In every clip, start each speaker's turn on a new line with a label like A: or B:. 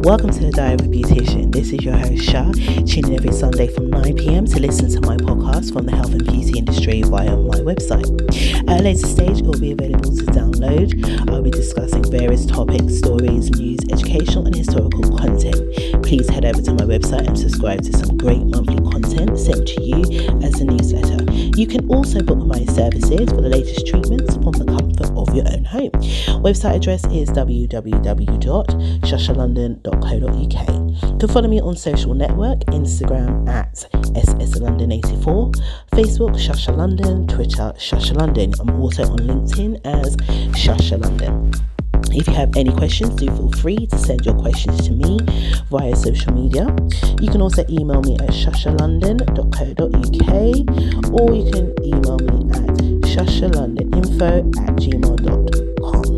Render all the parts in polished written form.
A: Welcome to the Diary of a Beautician. This is your host Shah. Tune in every Sunday from 9 p.m. to listen to my podcast from the health and beauty industry via my website. At a later stage, it will be available to download. I'll be discussing various topics, stories, news, educational and historical content. Please head over to my website and subscribe to some great monthly content sent to you as a newsletter. You can also book my services for the latest treatments from the comfort of your own home. Website address is www.shashalondon.co.uk. You can follow me on social network, Instagram at shashalondon84, Facebook Shashalondon, Twitter Shashalondon. I'm also on LinkedIn as Shashalondon. If you have any questions, do feel free to send your questions to me via social media. You can also email me at shashalondon.co.uk, or you can email me at shashalondoninfo@gmail.com.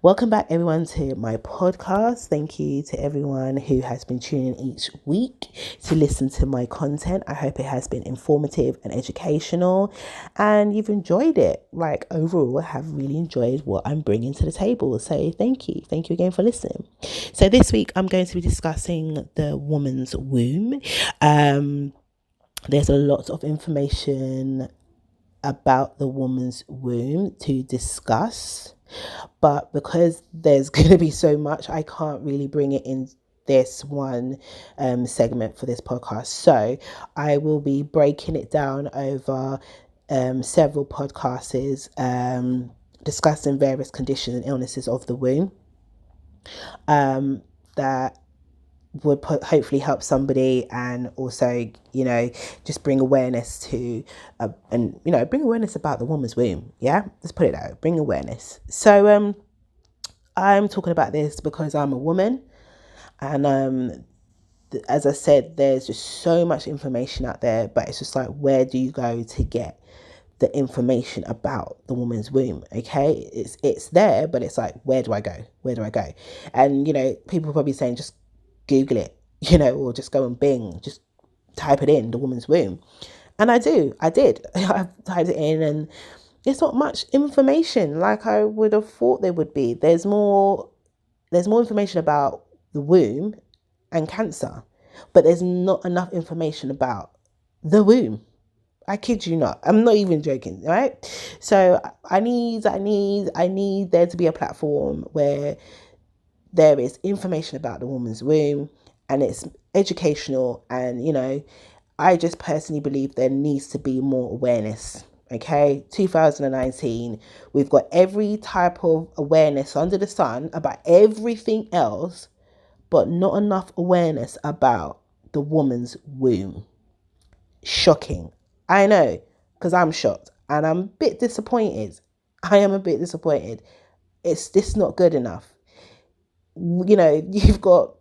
A: Welcome back, everyone, to my podcast. Thank you to everyone who has been tuning in each week to listen to my content. I hope it has been informative and educational and you've enjoyed it. Like, overall, I have really enjoyed what I'm bringing to the table. So thank you. Thank you again for listening. So this week, I'm going to be discussing the woman's womb. There's a lot of information about the woman's womb to discuss. But because there's going to be so much, I can't really bring it in this one segment for this podcast. So I will be breaking it down over several podcasts, discussing various conditions and illnesses of the womb that would hopefully help somebody, and also, just bring awareness to, bring awareness about the woman's womb. Yeah, let's put it out. Bring awareness. So, I'm talking about this because I'm a woman, and as I said, there's just so much information out there, but it's just like, where do you go to get the information about the woman's womb? Okay, it's there, but it's like, where do I go? And people are probably saying, just Google it, or just go and Bing, just type it in, the woman's womb. And I did. I've typed it in, and it's not much information like I would have thought there would be. There's more information about the womb and cancer, but there's not enough information about the womb. I kid you not. I'm not even joking, right? So I need there to be a platform where there is information about the woman's womb and it's educational. And, I just personally believe there needs to be more awareness. Okay, 2019, we've got every type of awareness under the sun about everything else, but not enough awareness about the woman's womb. Shocking. I know, because I'm shocked and I'm a bit disappointed. I am a bit disappointed. It's just not good enough. You've got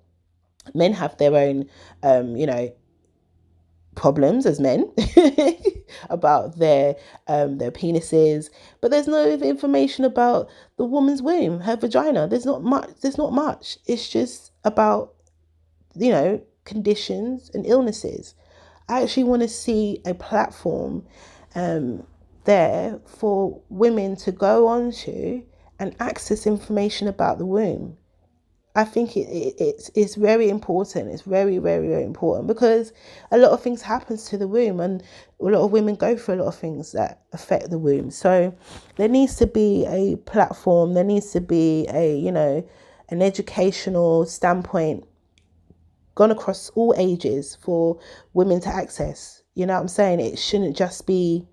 A: men have their own, problems as men about their penises, but there's no information about the woman's womb, her vagina. There's not much. It's just about, conditions and illnesses. I actually want to see a platform there for women to go onto and access information about the womb. I think it's very important. It's very, very, very important, because a lot of things happens to the womb, and a lot of women go through a lot of things that affect the womb. So there needs to be a platform. There needs to be an educational standpoint gone across all ages for women to access. You know what I'm saying? It shouldn't just be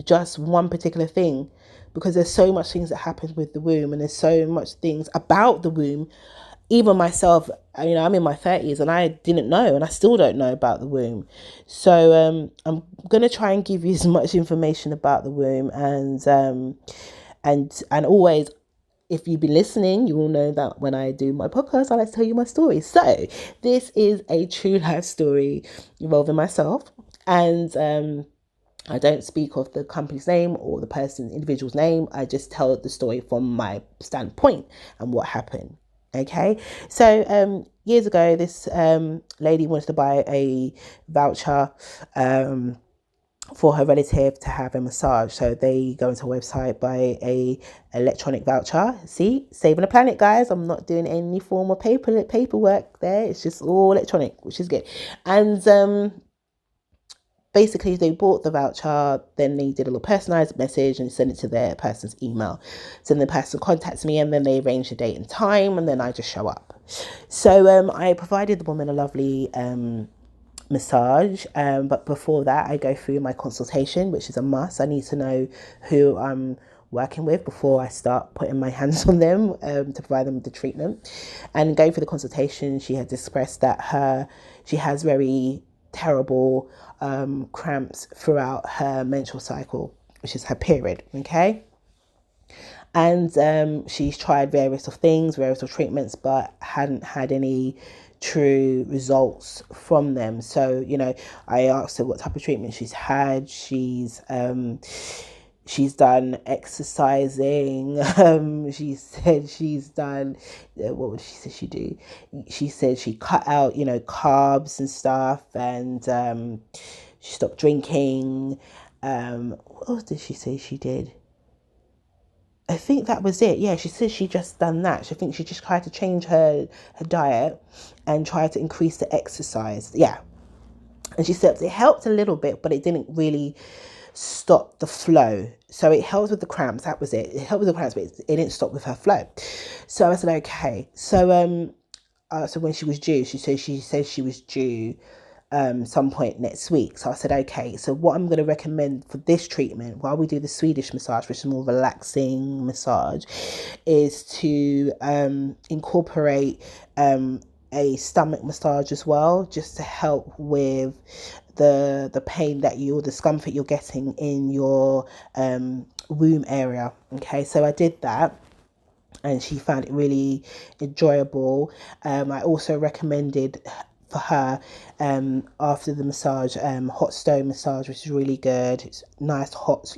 A: just one particular thing, because there's so much things that happen with the womb, and there's so much things about the womb. Even myself, I'm in my 30s and I didn't know, and I still don't know about the womb. So I'm going to try and give you as much information about the womb, and always, if you've been listening, you will know that when I do my podcast, I like to tell you my story. So this is a true life story involving myself, and I don't speak of the company's name or the individual's name. I just tell the story from my standpoint and what happened. Okay. So, years ago, this lady wanted to buy a voucher for her relative to have a massage. So they go into a website, buy a electronic voucher. See, saving the planet, guys. I'm not doing any form of paperwork there. It's just all electronic, which is good. And basically they bought the voucher, then they did a little personalized message and sent it to their person's email. So then the person contacts me, and then they arrange a date and time, and then I just show up. So I provided the woman a lovely massage, but before that I go through my consultation, which is a must. I need to know who I'm working with before I start putting my hands on them, to provide them with the treatment. And going through the consultation, she had expressed that she has very terrible cramps throughout her menstrual cycle, which is her period. Okay. And she's tried various of treatments, but hadn't had any true results from them. So, I asked her what type of treatment she's had. She's done exercising. She said she's done, what would she say she do? She said she cut out, carbs and stuff, and she stopped drinking. What else did she say she did? I think that was it. Yeah, she says she just done that. She thinks she just tried to change her diet and try to increase the exercise. Yeah. And she said it helped a little bit, but it didn't really stop the flow. So it helped with the cramps. That was it. It helped with the cramps, but it didn't stop with her flow. So I said, okay. So when she was due, she said she was due some point next week. So I said, okay, so what I'm going to recommend for this treatment, while we do the Swedish massage, which is more relaxing massage, is to incorporate a stomach massage as well, just to help with the pain or discomfort you're getting in your womb area. Okay, so I did that, and she found it really enjoyable. I also recommended for her after the massage, hot stone massage, which is really good. It's nice hot,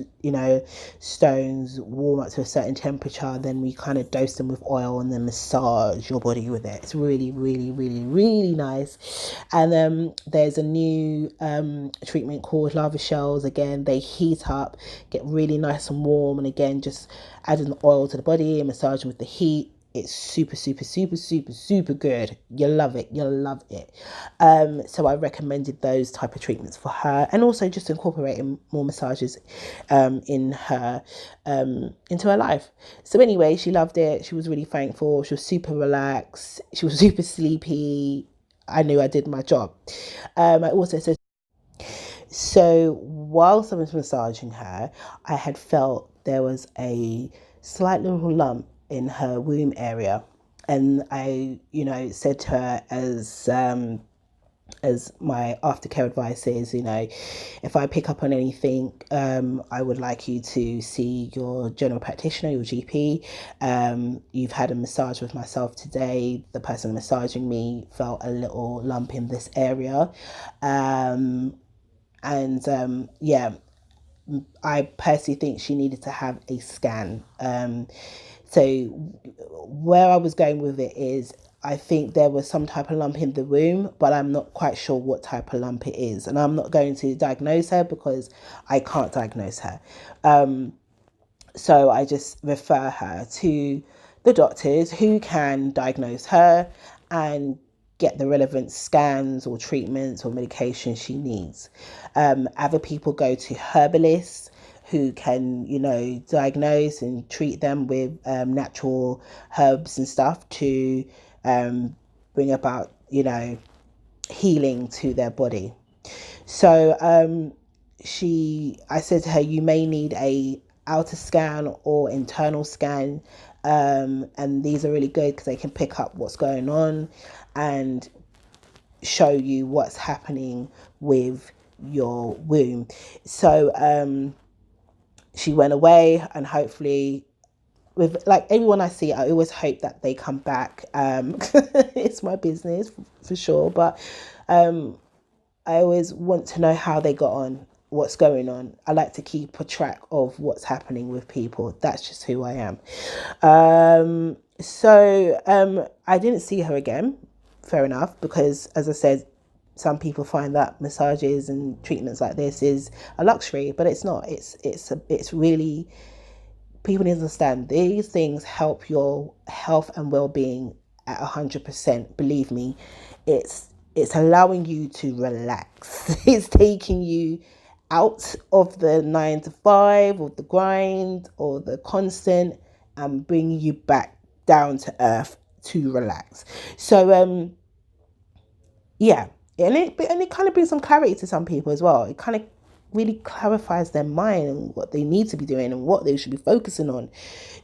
A: stones, warm up to a certain temperature, then we kind of dose them with oil and then massage your body with it. It's really, really, really, really nice. And there's a new treatment called lava shells. Again, they heat up, get really nice and warm, and again, just adding the oil to the body and massaging with the heat. It's super, super, super, super, super good. You'll love it. You'll love it. So I recommended those type of treatments for her, and also just incorporating more massages into her life. So anyway, she loved it. She was really thankful. She was super relaxed. She was super sleepy. I knew I did my job. I also said, so whilst I was massaging her, I had felt there was a slight little lump in her womb area, and I said to her, as my aftercare advice is, if I pick up on anything, I would like you to see your general practitioner, your GP. You've had a massage with myself today. The person massaging me felt a little lump in this area, yeah, I personally think she needed to have a scan. So where I was going with it is, I think there was some type of lump in the womb, but I'm not quite sure what type of lump it is. And I'm not going to diagnose her because I can't diagnose her. So I just refer her to the doctors who can diagnose her and get the relevant scans or treatments or medication she needs. Other people go to herbalists who can, diagnose and treat them with natural herbs and stuff to bring about, healing to their body. So I said to her, you may need a outer scan or internal scan, and these are really good because they can pick up what's going on and show you what's happening with your womb. So she went away, and hopefully, with like everyone I see, I always hope that they come back. It's my business for sure, but I always want to know how they got on, what's going on. I like to keep a track of what's happening with people. That's just who I am. So I didn't see her again. Fair enough, because as I said, some people find that massages and treatments like this is a luxury, but it's not. It's really, people need to understand these things help your health and well-being at 100%. Believe me, it's allowing you to relax. It's taking you out of the 9 to 5 or the grind or the constant, and bringing you back down to earth to relax. So yeah, and it kind of brings some clarity to some people as well. It kind of really clarifies their mind and what they need to be doing and what they should be focusing on.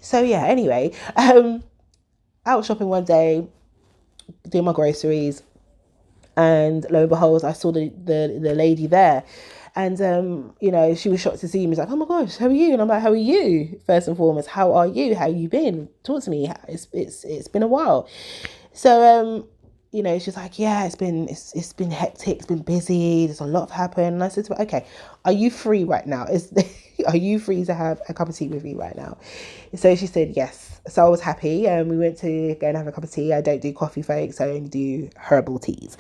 A: So yeah, anyway, out shopping one day, doing my groceries, and lo and behold, I saw the lady there. And she was shocked to see me. She's like, "Oh my gosh, how are you?" And I'm like, "How are you? First and foremost, how are you? How you been? Talk to me. It's been a while." So she's like, "Yeah, it's been hectic. It's been busy. There's a lot happened." And I said to her, "Okay, are you free right now? Are you free to have a cup of tea with me right now?" So she said yes. So I was happy, and we went to go and have a cup of tea. I don't do coffee, folks. I only do herbal teas.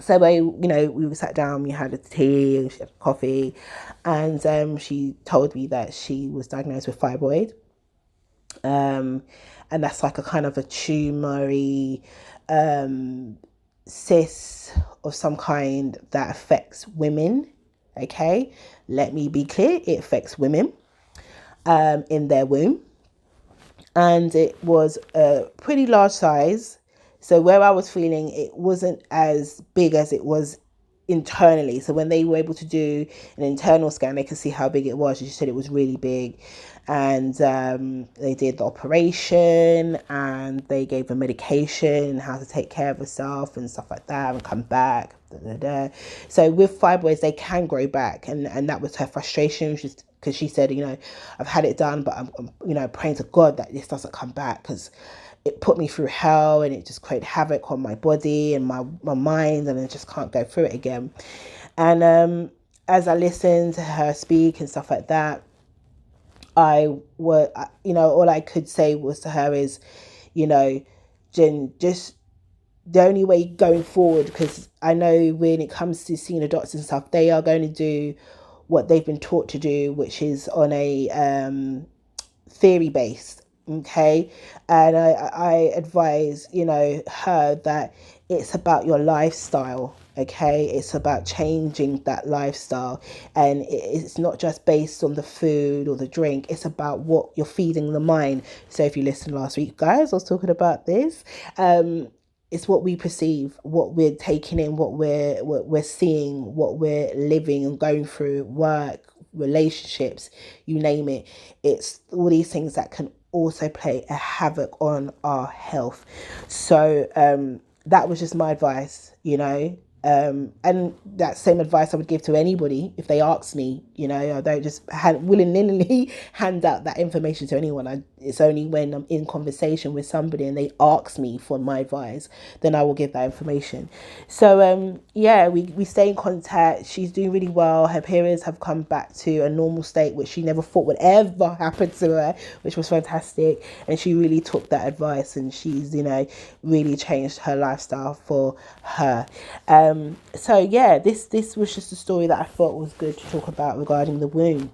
A: So we sat down, we had a tea, she had coffee, and she told me that she was diagnosed with fibroid. And that's like a kind of a tumory cyst of some kind that affects women. Okay, let me be clear, it affects women in their womb. And it was a pretty large size. So where I was feeling, it wasn't as big as it was internally. So when they were able to do an internal scan, they could see how big it was. She said it was really big. And they did the operation, and they gave her medication, how to take care of herself and stuff like that, and come back. So with fibroids, they can grow back, and that was her frustration, because she said, I've had it done, but I'm praying to God that this doesn't come back, because it put me through hell, and it just created havoc on my body and my mind, and I just can't go through it again. And as I listened to her speak and stuff like that, all I could say was to her is, Jen, just the only way going forward, because I know when it comes to seeing the doctors and stuff, they are going to do what they've been taught to do, which is on a theory based. Okay. And I advise, her that it's about your lifestyle. Okay. It's about changing that lifestyle. And it's not just based on the food or the drink. It's about what you're feeding the mind. So if you listened last week, guys, I was talking about this. It's what we perceive, what we're taking in, what we're seeing, what we're living and going through, work, relationships, you name it. It's all these things that can also play a havoc on our health. So that was just my advice, and that same advice I would give to anybody if they ask me. I don't just willy-nilly hand out that information to anyone. It's only when I'm in conversation with somebody and they ask me for my advice, then I will give that information. So we stay in contact. She's doing really well. Her periods have come back to a normal state, which she never thought would ever happen to her, which was fantastic. And she really took that advice, and she's really changed her lifestyle for her. This was just a story that I thought was good to talk about regarding the womb.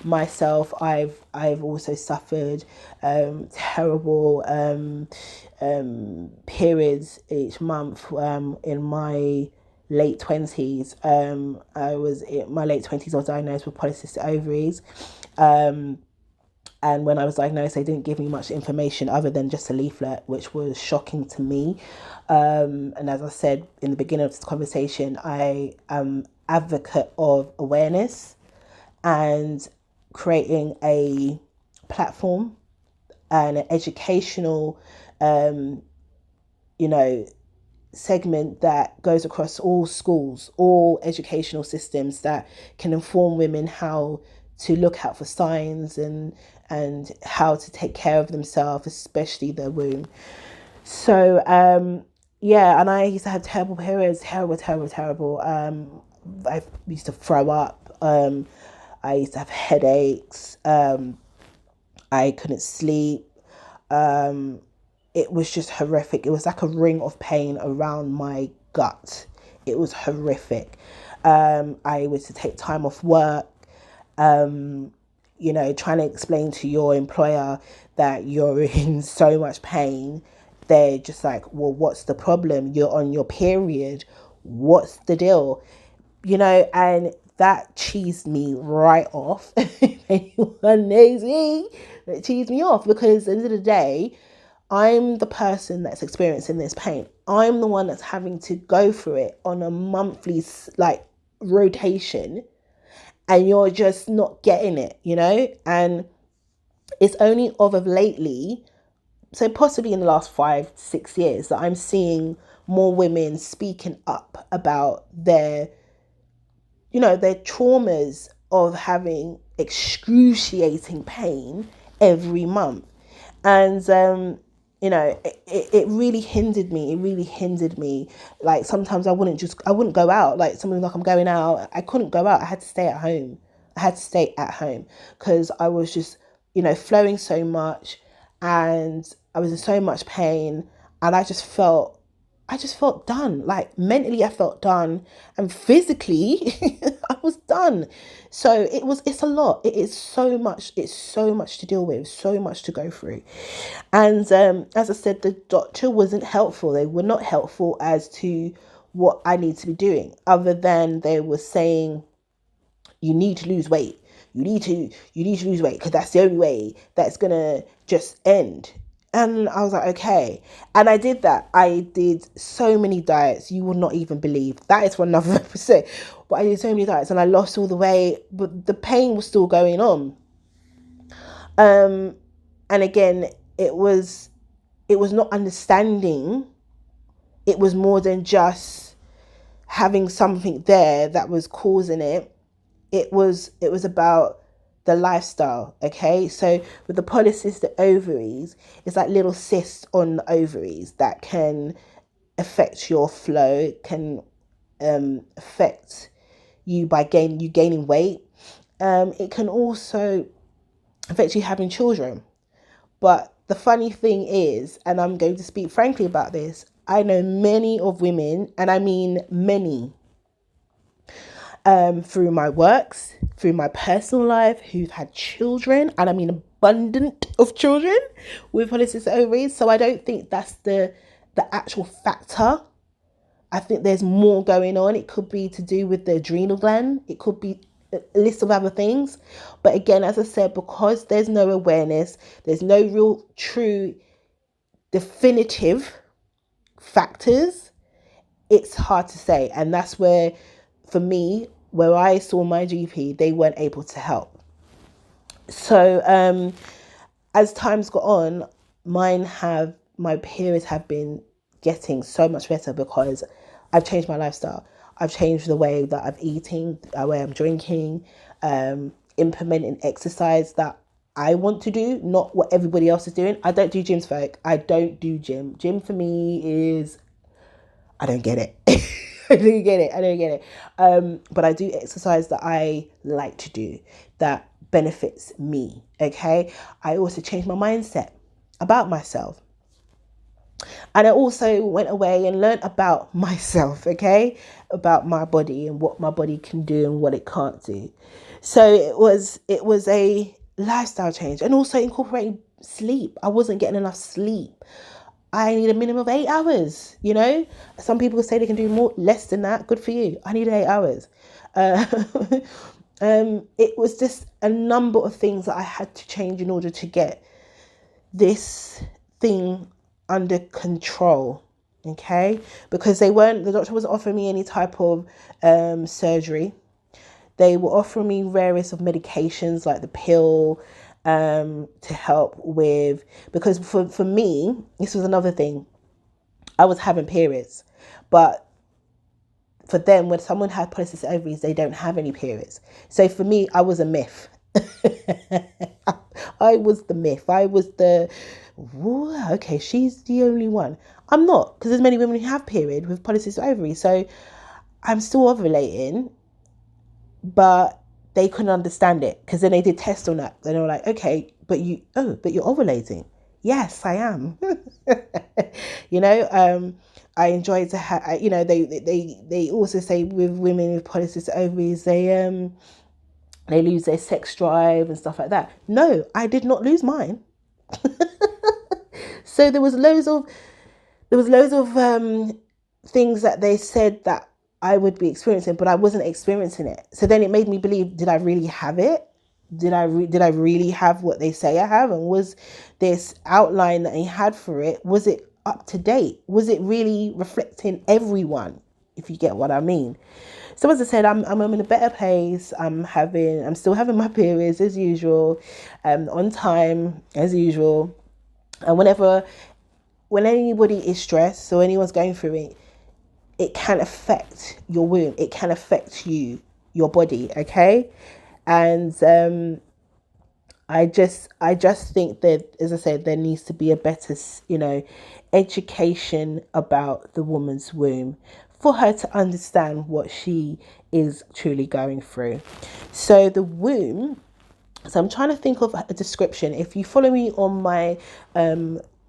A: Myself, I've also suffered terrible periods each month in my late 20s. I was in my late 20s. I was diagnosed with polycystic ovaries. And when I was diagnosed, they didn't give me much information other than just a leaflet, which was shocking to me. And as I said in the beginning of this conversation, I am advocate of awareness and creating a platform and an educational, segment that goes across all schools, all educational systems, that can inform women how to look out for signs and how to take care of themselves, especially their womb. So and I used to have terrible periods, terrible. I used to throw up. I used to have headaches. I couldn't sleep. it was just horrific. It was like a ring of pain around my gut. It was horrific. I was to take time off work, trying to explain to your employer that you're in so much pain. They're just like, well, what's the problem? You're on your period. What's the deal? And that cheesed me right off. Amazing. It cheesed me off because at the end of the day, I'm the person that's experiencing this pain. I'm the one that's having to go through it on a monthly, rotation, and you're just not getting it, And it's only of lately, so possibly in the last 5-6 years, that I'm seeing more women speaking up about their traumas of having excruciating pain every month. And, it really hindered me. It really hindered me. Like sometimes I wouldn't go out. Like something like I'm going out. I couldn't go out. I had to stay at home. Because I was just, flowing so much and I was in so much pain, and I just felt done. Like mentally I felt done, and physically I was done. So it's a lot. It's so much to deal with, so much to go through. And as I said, the doctor wasn't helpful. They were not helpful as to what I need to be doing, other than they were saying, you need to lose weight. You need to lose weight because that's the only way that's going to just end. And I was like, okay. And I did that. I did so many diets. You will not even believe. That is for another episode. But I did so many diets and I lost all the weight, but the pain was still going on. And again, it was not understanding. It was more than just having something there that was causing it. It was about the lifestyle, okay? So with the polycystic ovaries, it's like little cysts on the ovaries that can affect your flow, can affect you by gaining weight. It can also affect you having children. But the funny thing is, and I'm going to speak frankly about this, I know many of women, and I mean many, through my works, through my personal life, who've had children, and I mean abundant of children with polycystic ovaries. So I don't think that's the actual factor. I think there's more going on. It could be to do with the adrenal gland. It could be a list of other things. But again, as I said, because there's no awareness, there's no real true definitive factors, it's hard to say. And that's where, for me, where I saw my GP, they weren't able to help. So as time's got on, my periods have been getting so much better because I've changed my lifestyle. I've changed the way that I'm eating, the way I'm drinking, implementing exercise that I want to do, not what everybody else is doing. I don't do gyms, folk. I don't do gym. Gym for me is, I don't get it. I don't get it. But I do exercise that I like to do, that benefits me, okay? I also changed my mindset about myself. And I also went away and learned about myself, okay? About my body and what my body can do and what it can't do. So it was a lifestyle change, and also incorporating sleep. I wasn't getting enough sleep. I need a minimum of 8 hours, Some people say they can do less than that. Good for you. I need 8 hours. It was just a number of things that I had to change in order to get this thing under control, okay? Because the doctor wasn't offering me any type of surgery. They were offering me various of medications like the pill, to help with, because for me, this was another thing. I was having periods, but for them, when someone had polycystic ovaries, they don't have any periods. So for me, I was a myth. I was the myth. I was the, okay, she's the only one. I'm not, because there's many women who have period with polycystic ovaries. So I'm still ovulating, but they couldn't understand it, because then they did tests on that. And they were like, okay, but you're ovulating. Yes, I am. You know, I enjoy to have, you know, they also say with women with polycystic ovaries, they lose their sex drive and stuff like that. No, I did not lose mine. So there was loads of things that they said that I would be experiencing, but I wasn't experiencing it. So then it made me believe, did I really have it? Did I really have what they say I have? And was this outline that he had for it, was it up to date? Was it really reflecting everyone? If you get what I mean. So as I said, I'm in a better place. I'm still having my periods as usual, on time as usual. And when anybody is stressed or anyone's going through it, it can affect your womb. It can affect you, your body. Okay. And I just think that, as I said, there needs to be a better, education about the woman's womb for her to understand what she is truly going through. So the womb. So I'm trying to think of a description. If you follow me on my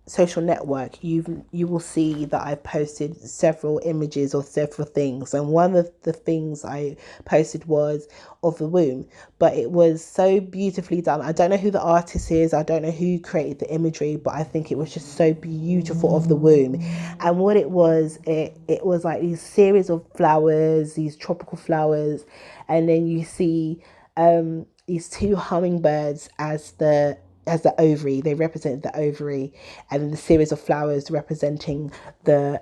A: social network, you will see that I've posted several images or several things, and one of the things I posted was of the womb, but it was so beautifully done. I don't know who the artist is, I don't know who created the imagery, but I think it was just so beautiful of the womb. And what it was like these series of flowers, these tropical flowers, and then you see these two hummingbirds as the ovary. They represent the ovary, and then the series of flowers representing the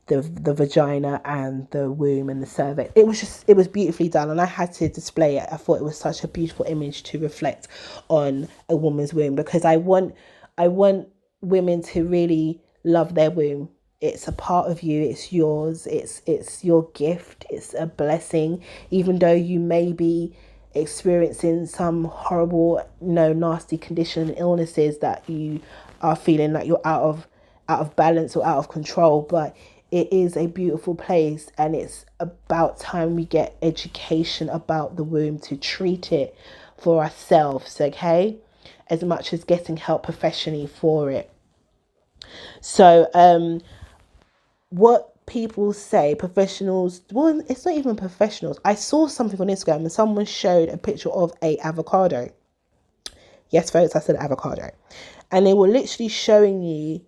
A: vagina and the womb and the cervix. It was beautifully done, and I had to display it. I thought it was such a beautiful image to reflect on a woman's womb, because I want women to really love their womb. It's a part of you, it's yours, it's your gift, it's a blessing, even though you may be experiencing some horrible, nasty condition, illnesses that you are feeling like you're out of balance or out of control. But it is a beautiful place, and it's about time we get education about the womb to treat it for ourselves, okay? As much as getting help professionally for it. So what people say, professionals, well, it's not even professionals. I saw something on Instagram and someone showed a picture of a avocado. Yes, folks, I said avocado. And they were literally showing you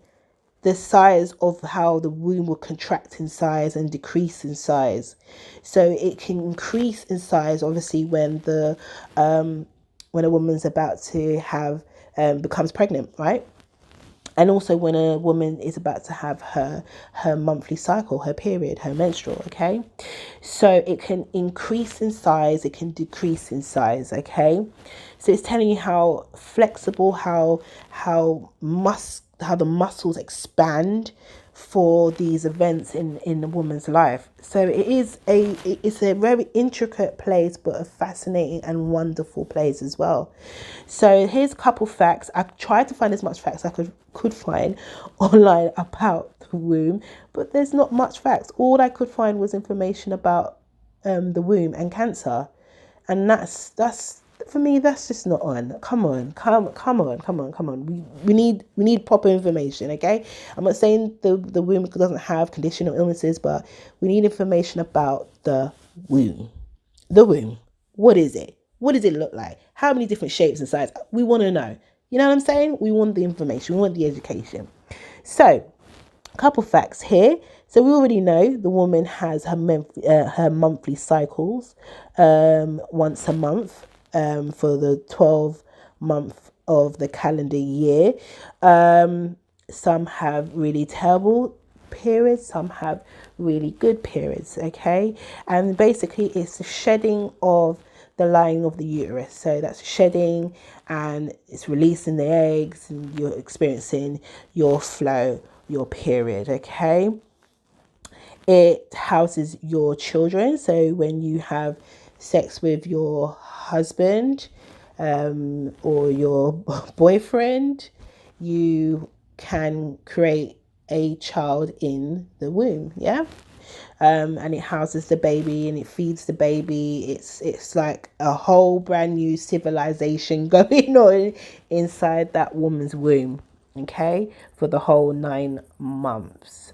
A: the size of how the womb will contract in size and decrease in size. So it can increase in size, obviously, when when a woman's about to have becomes pregnant, right? And also when a woman is about to have her monthly cycle, her period, her menstrual, okay? So it can increase in size, it can decrease in size, okay? So it's telling you how flexible, how the muscles expand for these events in a woman's life. So it's a very intricate place, but a fascinating and wonderful place as well. So here's a couple facts. I've tried to find as much facts I could find online about the womb, but there's not much facts. All I could find was information about the womb and cancer, and that's for me, that's just not on. Come on. We need proper information, okay? I'm not saying the womb doesn't have condition or illnesses, but we need information about the womb. The womb. What is it? What does it look like? How many different shapes and sizes? We want to know. You know what I'm saying? We want the information. We want the education. So, a couple facts here. So we already know the woman has her monthly cycles once a month. For the 12 month of the calendar year. Some have really terrible periods, some have really good periods, okay? And basically it's the shedding of the lining of the uterus. So that's shedding, and it's releasing the eggs, and you're experiencing your flow, your period, okay? It houses your children. So when you have sex with your husband or your boyfriend, you can create a child in the womb, yeah? And it houses the baby and it feeds the baby. It's like a whole brand new civilization going on inside that woman's womb, okay, for the whole 9 months.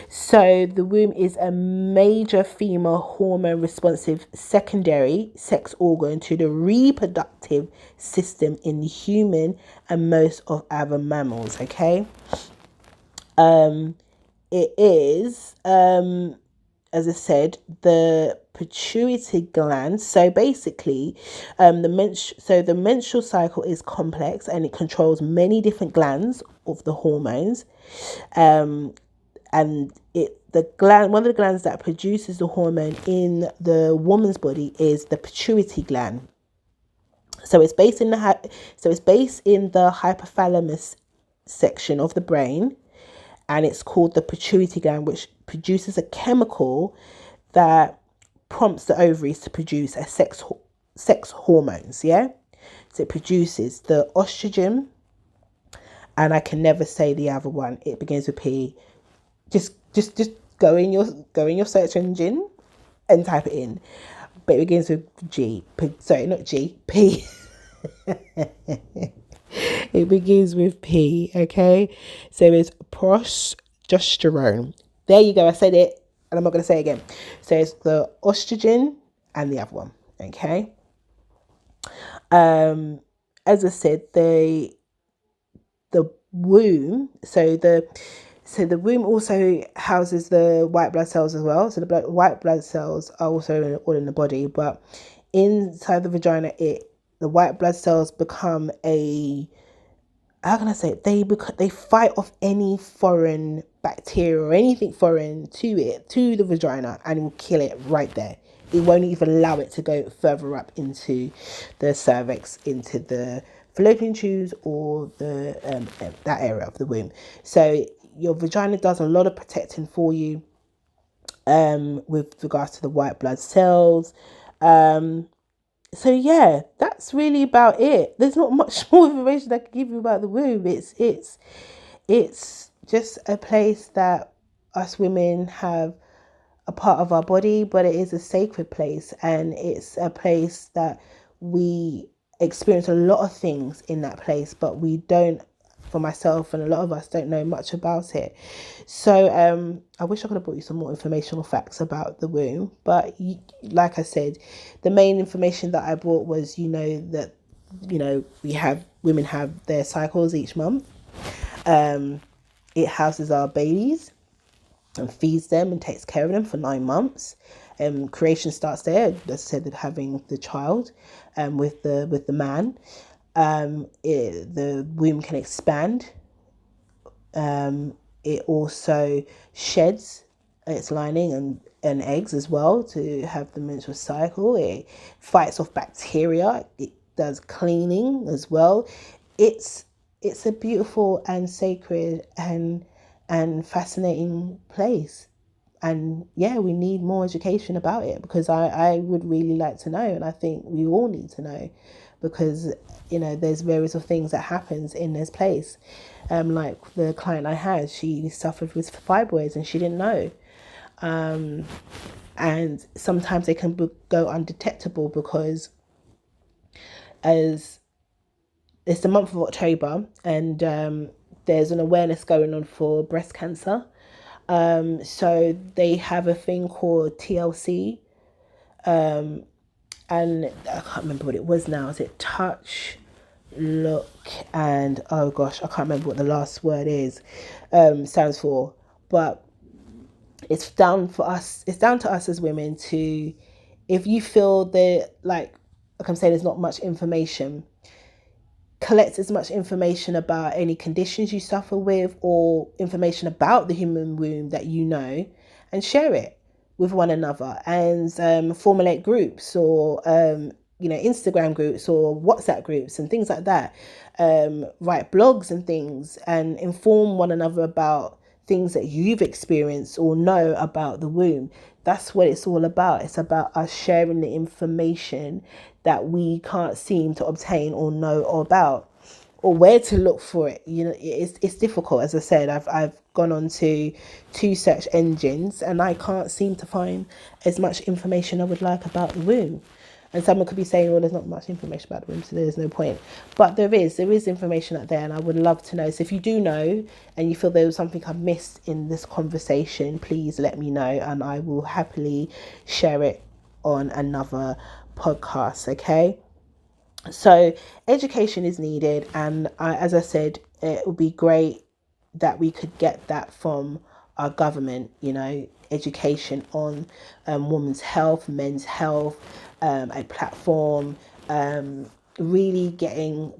A: So the womb is a major female hormone responsive secondary sex organ to the reproductive system in human and most of other mammals, okay? It is, as I said, the pituitary gland. So basically, the menstrual cycle is complex and it controls many different glands of the hormones. And one of the glands that produces the hormone in the woman's body is the pituitary gland. So it's based in the hypothalamus section of the brain, and it's called the pituitary gland, which produces a chemical that prompts the ovaries to produce a sex hormones. Yeah, so it produces the estrogen, and I can never say the other one. It begins with P. Just go in your search engine and type it in. But it begins with G. Sorry, not G. P. It begins with P. Okay, so it's progesterone. There you go. I said it, and I'm not going to say it again. So it's the estrogen and the other one. Okay. As I said, the womb. So the womb also houses the white blood cells as well. So the white blood cells are also all in the body, but inside the vagina, the white blood cells become how can I say it? They fight off any foreign bacteria or anything foreign to the vagina, and will kill it right there. It won't even allow it to go further up into the cervix, into the fallopian tubes, or that area of the womb. So your vagina does a lot of protecting for you with regards to the white blood cells. So yeah, that's really about it. There's not much more information I can give you about the womb. It's just a place that us women have a part of our body, but it is a sacred place, and it's a place that we experience a lot of things in that place, but we don't, for myself and a lot of us, don't know much about it. So I wish I could have brought you some more informational facts about the womb, but like I said, the main information that I brought was that women have their cycles each month. It houses our babies and feeds them and takes care of them for 9 months. Creation starts there, as I said, having the child with the man. The womb can expand. It also sheds its lining and eggs as well to have the menstrual cycle. It fights off bacteria. It does cleaning as well. It's a beautiful and sacred and fascinating place. And yeah, we need more education about it, because I would really like to know, and I think we all need to know, because there's various of things that happens in this place. Like the client I had, she suffered with fibroids and she didn't know. And sometimes they can go undetectable, because as it's the month of October, and there's an awareness going on for breast cancer. So they have a thing called TLC, and I can't remember what it was now. Is it touch, look, and oh gosh, I can't remember what the last word stands for. But it's down to us as women to, if you feel that like I'm saying, there's not much information, collect as much information about any conditions you suffer with, or information about the human womb that and share it with one another, and formulate groups, or Instagram groups or WhatsApp groups and things like that. Write blogs and things, and inform one another about things that you've experienced or know about the womb. That's what it's all about. It's about us sharing the information that we can't seem to obtain or know about, or where to look for it. It's difficult. As I said, I've gone on to 2 search engines, and I can't seem to find as much information I would like about the womb. And someone could be saying, well, there's not much information about the womb, so there's no point. But there is information out there, and I would love to know. So if you do know and you feel there was something I missed in this conversation, please let me know, and I will happily share it on another podcast, okay? So education is needed, and as I said, it would be great that we could get that from our government, education on women's health, men's health, a platform, really getting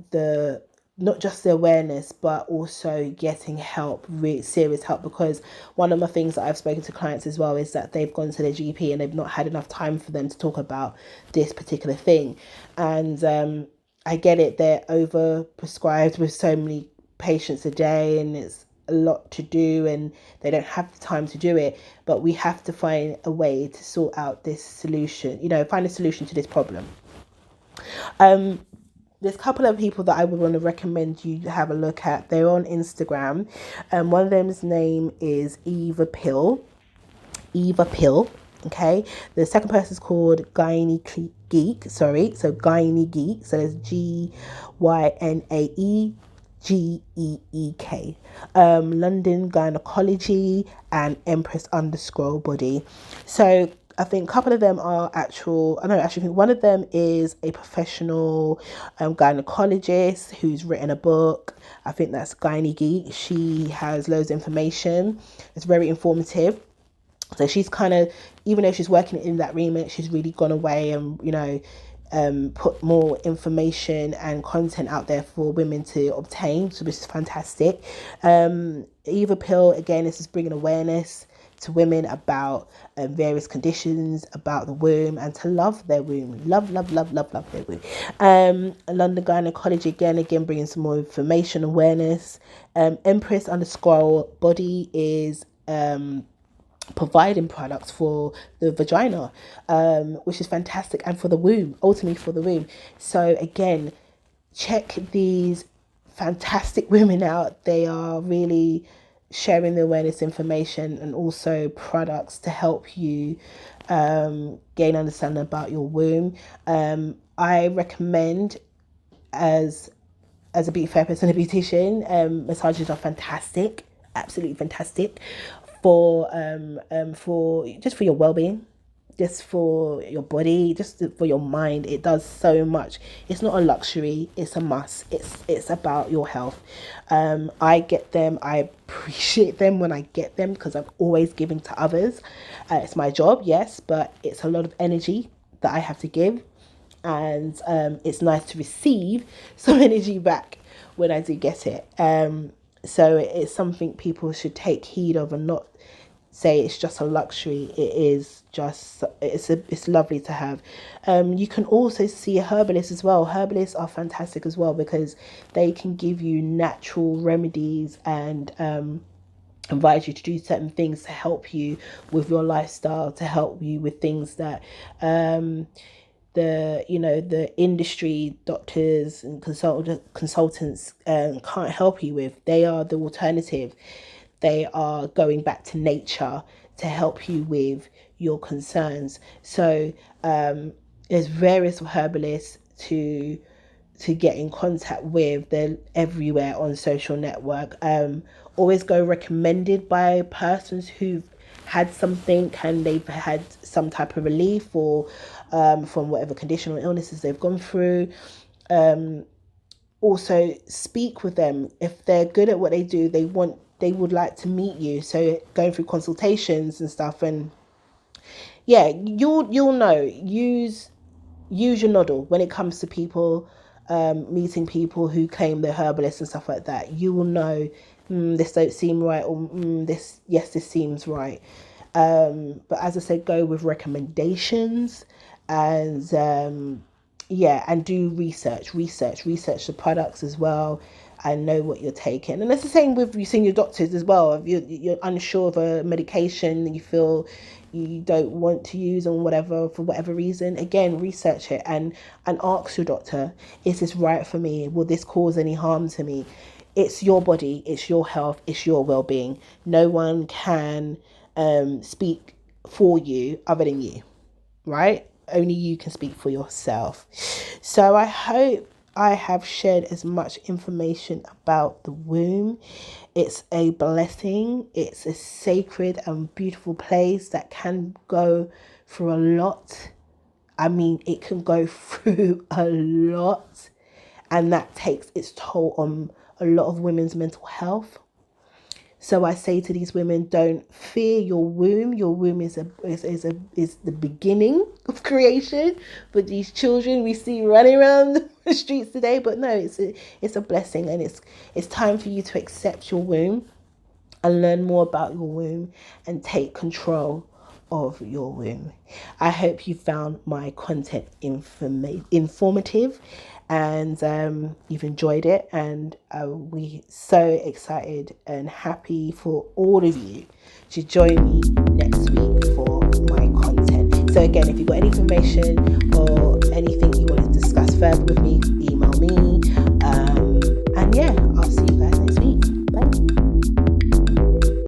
A: not just the awareness, but also getting help, really serious help, because one of the things that I've spoken to clients as well is that they've gone to their GP and they've not had enough time for them to talk about this particular thing. And I get it, they're over prescribed with so many patients a day, and it's a lot to do, and they don't have the time to do it. But we have to find a way to sort out this solution, find a solution to this problem. There's a couple of people that I would want to recommend you have a look at. They're on Instagram. One of them's name is Eva Pill. Okay. The second person is called Gynae Geek. So Gynae Geek. So there's GYNAEGEEK. London Gynecology and Empress_body. So I think a couple of them are I think one of them is a professional gynecologist who's written a book. I think that's Gynae Geek. She has loads of information. It's very informative. So she's kind of, even though she's working in that remit, she's really gone away and, put more information and content out there for women to obtain, so this is fantastic. Eva Pill, again, this is bringing awareness to women about various conditions, about the womb, and to love their womb. Love their womb. London Gynecology, again, bringing some more information, awareness. Empress_body is providing products for the vagina, which is fantastic, and for the womb, ultimately for the womb. So again, check these fantastic women out. They are really sharing the awareness information and also products to help you gain understanding about your womb. I recommend, as a beauty therapist and a beautician, massages are fantastic, absolutely fantastic for your well-being, just for your body, just for your mind. It does so much. It's not a luxury, it's a must. It's about your health. I get them, I appreciate them when I get them, because I'm always giving to others. It's my job, yes, but it's a lot of energy that I have to give, and it's nice to receive some energy back when I do get it. So it's something people should take heed of and not say it's just a luxury. It is just, it's lovely to have. You can also see a herbalist as well. Herbalists are fantastic as well, because they can give you natural remedies and advise you to do certain things to help you with your lifestyle, to help you with things that the industry, doctors and consultants can't help you with. They are the alternative. They are going back to nature to help you with your concerns. So there's various herbalists to get in contact with. They're everywhere on social network. Always go recommended by persons who've had something and they've had some type of relief or from whatever condition or illnesses they've gone through. Also speak with them. If they're good at what they do, they would like to meet you. So going through consultations and stuff, and yeah, you'll know. Use your noddle when it comes to people, meeting people who claim they're herbalists and stuff like that. You will know, this don't seem right, or this seems right. But as I said, go with recommendations, and and do research the products as well, and know what you're taking. And that's the same with you seeing your doctors as well. If you're unsure of a medication that you feel you don't want to use or whatever, for whatever reason, again, research it and ask your doctor, is this right for me? Will this cause any harm to me? It's your body, it's your health, it's your well-being. No one can speak for you other than you, right? only you can speak for yourself. So I hope I have shared as much information about the womb. It's a blessing. It's a sacred and beautiful place that can go through a lot. I mean, it can go through a lot, and that takes its toll on a lot of women's mental health. So I say to these women, don't fear your womb. Your womb is the beginning of creation for these children we see running around the streets today. But no, it's a blessing, and it's time for you to accept your womb and learn more about your womb and take control of your womb. I hope you found my content informative, and you've enjoyed it, and we're so excited and happy for all of you to join me next week for my content. So again, if you've got any information or anything you want to discuss further with me,